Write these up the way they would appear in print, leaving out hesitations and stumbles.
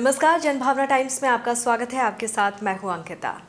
नमस्कार, जनभावना टाइम्स में आपका स्वागत है। आपके साथ मैं हूं अंकिता।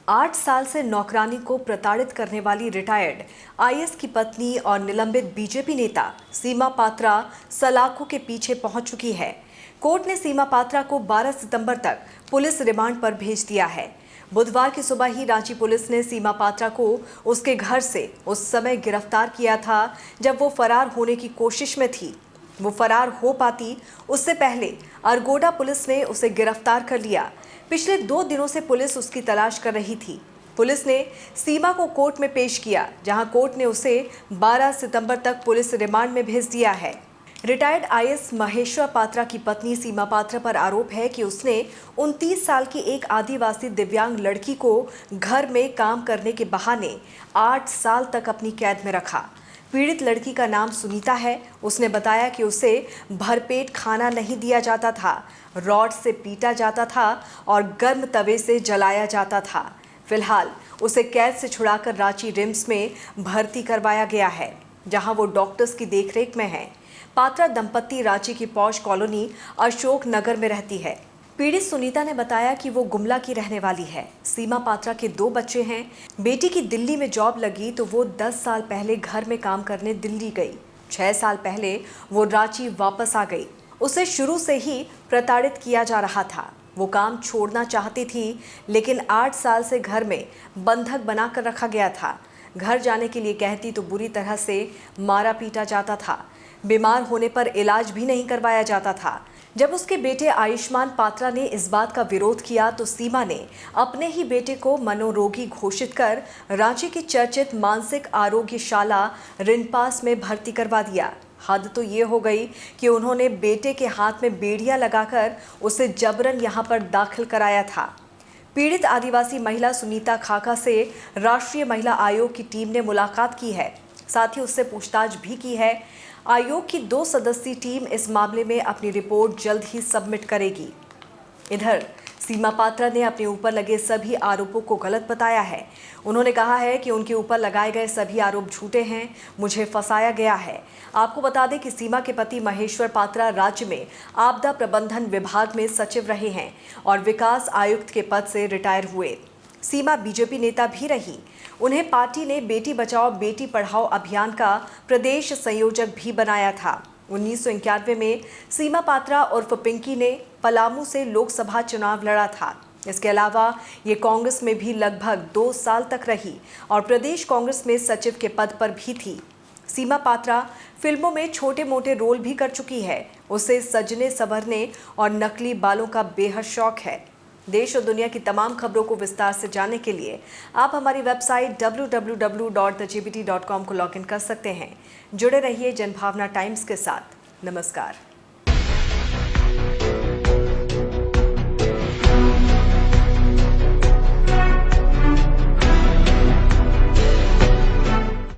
8 साल से नौकरानी को प्रताड़ित करने वाली रिटायर्ड आईएएस की पत्नी और निलंबित बीजेपी नेता सीमा पात्रा सलाखों के पीछे पहुंच चुकी है। कोर्ट ने सीमा पात्रा को 12 सितंबर तक पुलिस रिमांड पर भेज दिया है। बुधवार की सुबह ही रांची पुलिस ने सीमा पात्रा को उसके घर से उस समय गिरफ्तार किया था जब वो फरार होने की कोशिश में थी। वो फरार हो पाती उससे पहले अरगोड़ा पुलिस ने उसे गिरफ्तार कर लिया। पिछले 2 दिनों से पुलिस उसकी तलाश कर रही थी। पुलिस ने सीमा को कोर्ट में पेश किया, जहां कोर्ट ने उसे 12 सितंबर तक पुलिस रिमांड में भेज दिया है। रिटायर्ड आईएएस महेश्वर पात्रा की पत्नी सीमा पात्रा पर आरोप है कि उसने 29 साल की एक आदिवासी दिव्यांग लड़की को घर में काम करने के बहाने 8 साल तक अपनी कैद में रखा। पीड़ित लड़की का नाम सुनीता है। उसने बताया कि उसे भरपेट खाना नहीं दिया जाता था, रॉड से पीटा जाता था और गर्म तवे से जलाया जाता था। फिलहाल उसे कैद से छुड़ाकर रांची रिम्स में भर्ती करवाया गया है, जहां वो डॉक्टर्स की देखरेख में है। पात्रा दंपत्ति रांची की पॉश कॉलोनी अशोक नगर में रहती है। पीड़ित सुनीता ने बताया कि वो गुमला की रहने वाली है। सीमा पात्रा के 2 बच्चे हैं। बेटी की दिल्ली में जॉब लगी तो वो 10 साल पहले घर में काम करने दिल्ली गई। 6 साल पहले वो रांची वापस आ गई। उसे शुरू से ही प्रताड़ित किया जा रहा था। वो काम छोड़ना चाहती थी, लेकिन 8 साल से घर में बंधक बनाकर रखा गया था। घर जाने के लिए कहती तो बुरी तरह से मारा पीटा जाता था। बीमार होने पर इलाज भी नहीं करवाया जाता था। जब उसके बेटे आयुष्मान पात्रा ने इस बात का विरोध किया तो सीमा ने अपने ही बेटे को मनोरोगी घोषित कर रांची की चर्चित मानसिक आरोग्यशाला रिनपास में भर्ती करवा दिया। हद तो ये हो गई कि उन्होंने बेटे के हाथ में बेड़ियां लगाकर उसे जबरन यहां पर दाखिल कराया था। पीड़ित आदिवासी महिला सुनीता खाका से राष्ट्रीय महिला आयोग की टीम ने मुलाकात की है, साथ ही उससे पूछताछ भी की है। आयोग की 2 सदस्यीय टीम इस मामले में अपनी रिपोर्ट जल्द ही सबमिट करेगी। इधर सीमा पात्रा ने अपने ऊपर लगे सभी आरोपों को गलत बताया है। उन्होंने कहा है कि उनके ऊपर लगाए गए सभी आरोप झूठे हैं, मुझे फंसाया गया है। आपको बता दें कि सीमा के पति महेश्वर पात्रा राज्य में आपदा प्रबंधन विभाग में सचिव रहे हैं और विकास आयुक्त के पद से रिटायर हुए। सीमा बीजेपी नेता भी रही। उन्हें पार्टी ने बेटी बचाओ बेटी पढ़ाओ अभियान का प्रदेश संयोजक भी बनाया था। 1991 में सीमा पात्रा उर्फ पिंकी ने पलामू से लोकसभा चुनाव लड़ा था। इसके अलावा ये कांग्रेस में भी लगभग 2 साल तक रही और प्रदेश कांग्रेस में सचिव के पद पर भी थी। सीमा पात्रा फिल्मों में छोटे मोटे रोल भी कर चुकी है। उसे सजने संवरने और नकली बालों का बेहद शौक है। देश और दुनिया की तमाम खबरों को विस्तार से जानने के लिए आप हमारी वेबसाइट www.thegbt.com को लॉगिन कर सकते हैं। जुड़े रहिए जनभावना टाइम्स के साथ। नमस्कार।